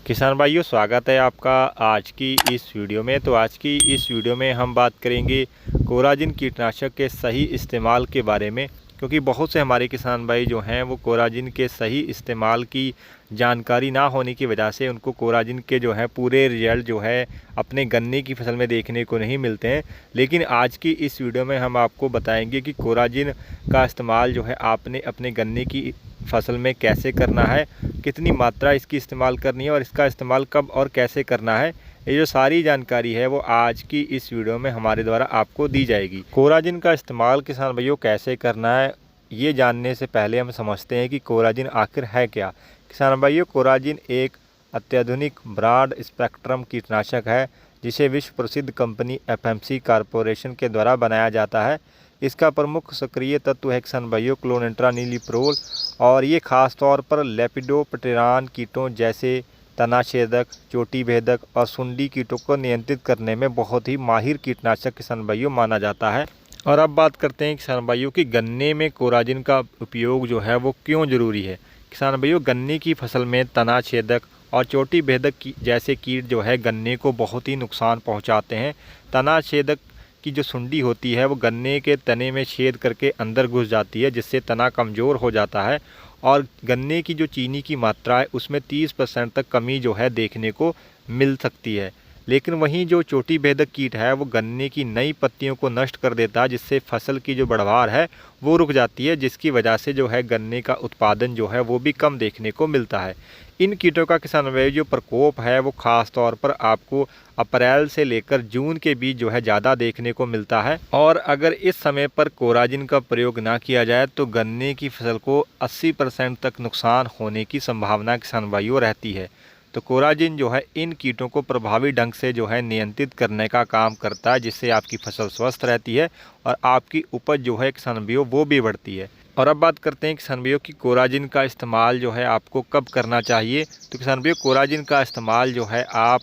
किसान भाइयों, स्वागत है आपका आज की इस वीडियो में। तो आज की इस वीडियो में हम बात करेंगे कोराजिन कीटनाशक के सही इस्तेमाल के बारे में, क्योंकि बहुत से हमारे किसान भाई जो हैं वो कोराजिन के सही इस्तेमाल की जानकारी ना होने की वजह से उनको कोराजिन के जो है पूरे रिजल्ट जो है अपने गन्ने की फसल में देखने को नहीं मिलते हैं। लेकिन आज की इस वीडियो में हम आपको बताएंगे कि कोराजिन का इस्तेमाल जो है आपने अपने गन्ने की फसल में कैसे करना है, कितनी मात्रा इसकी इस्तेमाल करनी है और इसका इस्तेमाल कब और कैसे करना है। ये जो सारी जानकारी है वो आज की इस वीडियो में हमारे द्वारा आपको दी जाएगी। कोराजिन का इस्तेमाल किसान भाइयों कैसे करना है, ये जानने से पहले हम समझते हैं कि कोराजिन आखिर है क्या। किसान भाइयों, कोराजिन एक अत्याधुनिक ब्रॉड स्पेक्ट्रम कीटनाशक है जिसे विश्व प्रसिद्ध कंपनी एफएमसी कॉरपोरेशन के द्वारा बनाया जाता है। इसका प्रमुख सक्रिय तत्व है किसान भाइयों क्लोनिट्रानिलीप्रोल, और ये खास तौर पर लेपिडोप्टेरान कीटों जैसे तनाछेदक, चोटी भेदक और सुंडी कीटों को नियंत्रित करने में बहुत ही माहिर कीटनाशक किसान भाइयों माना जाता है। और अब बात करते हैं किसान भाइयों कि गन्ने में कोराजिन का उपयोग जो है वो क्यों ज़रूरी है। किसान भाइयों, गन्ने की फसल में तनाछेदक और चोटी भेदक जैसे कीट जो है गन्ने को बहुत ही नुकसान पहुंचाते हैं। तनाछेदक की जो सुंडी होती है वो गन्ने के तने में छेद करके अंदर घुस जाती है, जिससे तना कमज़ोर हो जाता है और गन्ने की जो चीनी की मात्रा है उसमें 30% तक कमी जो है देखने को मिल सकती है। लेकिन वहीं जो चोटी भेदक कीट है वो गन्ने की नई पत्तियों को नष्ट कर देता है, जिससे फसल की जो बढ़वार है वो रुक जाती है, जिसकी वजह से जो है गन्ने का उत्पादन जो है वो भी कम देखने को मिलता है। इन कीटों का किसान भाई जो प्रकोप है वो ख़ास तौर पर आपको अप्रैल से लेकर जून के बीच जो है ज़्यादा देखने को मिलता है। और अगर इस समय पर कोराजिन का प्रयोग ना किया जाए तो गन्ने की फसल को 80% तक नुकसान होने की संभावना किसान भाइयों रहती है। तो कोराजिन जो है इन कीटों को प्रभावी ढंग से जो है नियंत्रित करने का काम करता है, जिससे आपकी फसल स्वस्थ रहती है और आपकी उपज जो है किसान भाइयों वो भी बढ़ती है। और अब बात करते हैं किसान भाइयों कि कोराजिन का इस्तेमाल जो है आपको कब करना चाहिए। तो किसान भाइयों, कोराजिन का इस्तेमाल जो है आप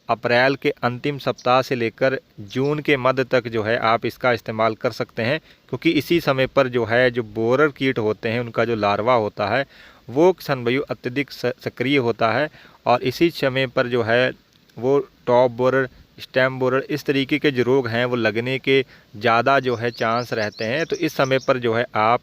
अप्रैल के अंतिम सप्ताह से लेकर जून के मध्य तक जो है आप इसका इस्तेमाल कर सकते हैं, क्योंकि इसी समय पर जो है जो बोरर कीट होते हैं उनका जो लार्वा होता है वो किसान भाइयों अत्यधिक सक्रिय होता है। और इसी समय पर जो है वो टॉप बोरर, स्टेम बोरर, इस तरीके के जो रोग हैं वो लगने के ज़्यादा जो है चांस रहते हैं। तो इस समय पर जो है आप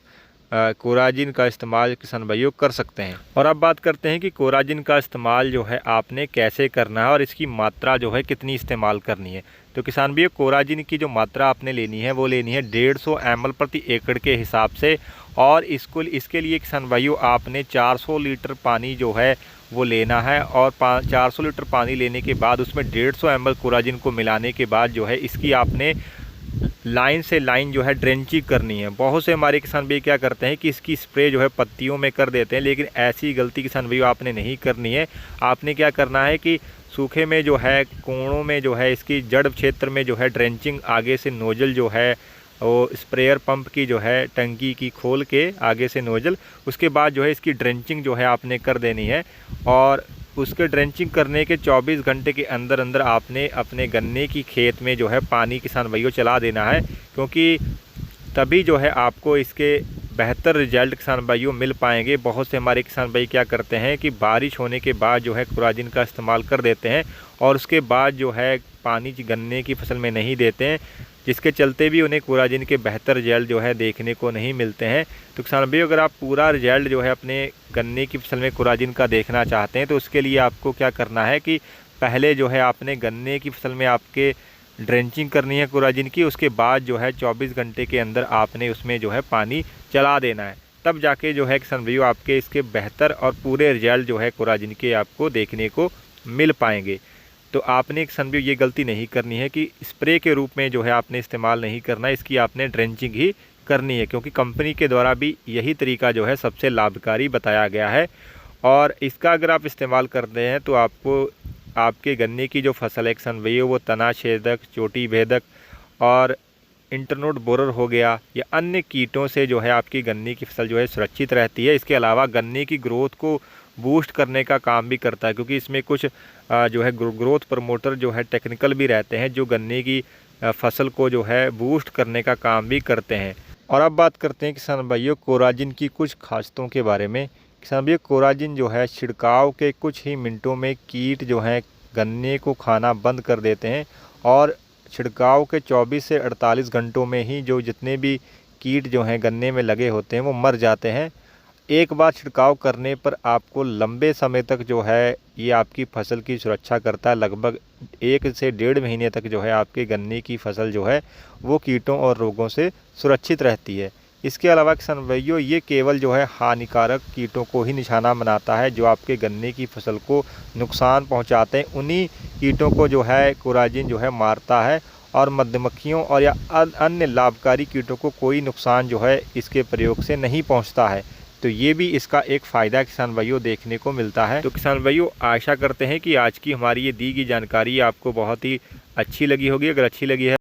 कोराजिन का इस्तेमाल किसान भाइयों कर सकते हैं। और अब बात करते हैं कि कोराजिन का इस्तेमाल जो है आपने कैसे करना है और इसकी मात्रा जो है कितनी इस्तेमाल करनी है। तो किसान भाइयों, कोराजिन की जो मात्रा आपने लेनी है वो लेनी है 150 ml प्रति एकड़ के हिसाब से। और इसके लिए किसान भाइयों आपने 400 लीटर पानी जो है वो लेना है, और 400 लीटर पानी लेने के बाद उसमें 150 ml कोराजिन को मिलाने के बाद जो है इसकी आपने लाइन से लाइन जो है ड्रेंचिंग करनी है। बहुत से हमारे किसान भाई क्या करते हैं कि इसकी स्प्रे जो है पत्तियों में कर देते हैं, लेकिन ऐसी गलती किसान भाई आपने नहीं करनी है। आपने क्या करना है कि सूखे में जो है कोणों में जो है इसकी जड़ क्षेत्र में जो है ड्रेंचिंग, आगे से नोजल जो है वो स्प्रेयर पंप की जो है टंकी की खोल के आगे से नोजल, उसके बाद जो है इसकी ड्रेंचिंग जो है आपने कर देनी है। और उसके ड्रेंचिंग करने के 24 घंटे के अंदर अंदर आपने अपने गन्ने की खेत में जो है पानी किसान भाइयों चला देना है, क्योंकि तभी जो है आपको इसके बेहतर रिजल्ट किसान भाइयों मिल पाएंगे। बहुत से हमारे किसान भाई क्या करते हैं कि बारिश होने के बाद जो है कोराजिन का इस्तेमाल कर देते हैं और उसके बाद जो है पानी गन्ने की फसल में नहीं देते हैं, जिसके चलते भी उन्हें कोराजिन के बेहतर रिजल्ट जो है देखने को नहीं मिलते हैं। तो किसान भाइयों, अगर आप पूरा रिजल्ट जो है अपने गन्ने की फसल में कोराजिन का देखना चाहते हैं तो उसके लिए आपको क्या करना है कि पहले जो है आपने गन्ने की फसल में आपके ड्रेंचिंग करनी है कोराजिन की, उसके बाद जो है 24 घंटे के अंदर आपने उसमें जो है पानी चला देना है। तब जाके जो है किसान भाइयों आपके इसके बेहतर और पूरे रिजल्ट जो है कोराजिन के आपको देखने को मिल पाएंगे। तो आपने किसान भाइयों ये गलती नहीं करनी है कि स्प्रे के रूप में जो है आपने इस्तेमाल नहीं करना है, इसकी आपने ड्रेंचिंग ही करनी है, क्योंकि कंपनी के द्वारा भी यही तरीका जो है सबसे लाभकारी बताया गया है। और इसका अगर आप इस्तेमाल करते हैं तो आपको आपके गन्ने की जो फसल है किसान भाइयों वो तनाछेदक, चोटी भेदक और इंटरनोड बोरर हो गया या अन्य कीटों से जो है आपकी गन्ने की फसल जो है सुरक्षित रहती है। इसके अलावा गन्ने की ग्रोथ को बूस्ट करने का काम भी करता है, क्योंकि इसमें कुछ जो है ग्रोथ प्रमोटर जो है टेक्निकल भी रहते हैं जो गन्ने की फसल को जो है बूस्ट करने का काम भी करते हैं। और अब बात करते हैं किसान भाइयों कोराजिन की कुछ खासियतों के बारे में किसान भाइयों कोराजिन जो है छिड़काव के कुछ ही मिनटों में कीट जो हैं गन्ने को खाना बंद कर देते हैं और छिड़काव के 24 से 48 घंटों में ही जो जितने भी कीट जो हैं गन्ने में लगे होते हैं वो मर जाते हैं। एक बार छिड़काव करने पर आपको लंबे समय तक जो है ये आपकी फसल की सुरक्षा करता है। लगभग 1 से 1.5 महीने तक जो है आपके गन्ने की फसल जो है वो कीटों और रोगों से सुरक्षित रहती है। इसके अलावा किसान भाइयों ये केवल जो है हानिकारक कीटों को ही निशाना बनाता है जो आपके गन्ने की फसल को नुकसान पहुंचाते हैं। उन्हीं कीटों को जो है कोराजिन जो है मारता है और मधुमक्खियों और या अन्य लाभकारी कीटों को कोई नुकसान जो है इसके प्रयोग से नहीं पहुंचता है। तो ये भी इसका एक फ़ायदा किसान भाइयों देखने को मिलता है। तो किसान भाइयों आशा करते हैं कि आज की हमारी ये दी गई जानकारी आपको बहुत ही अच्छी लगी होगी। अगर अच्छी लगी है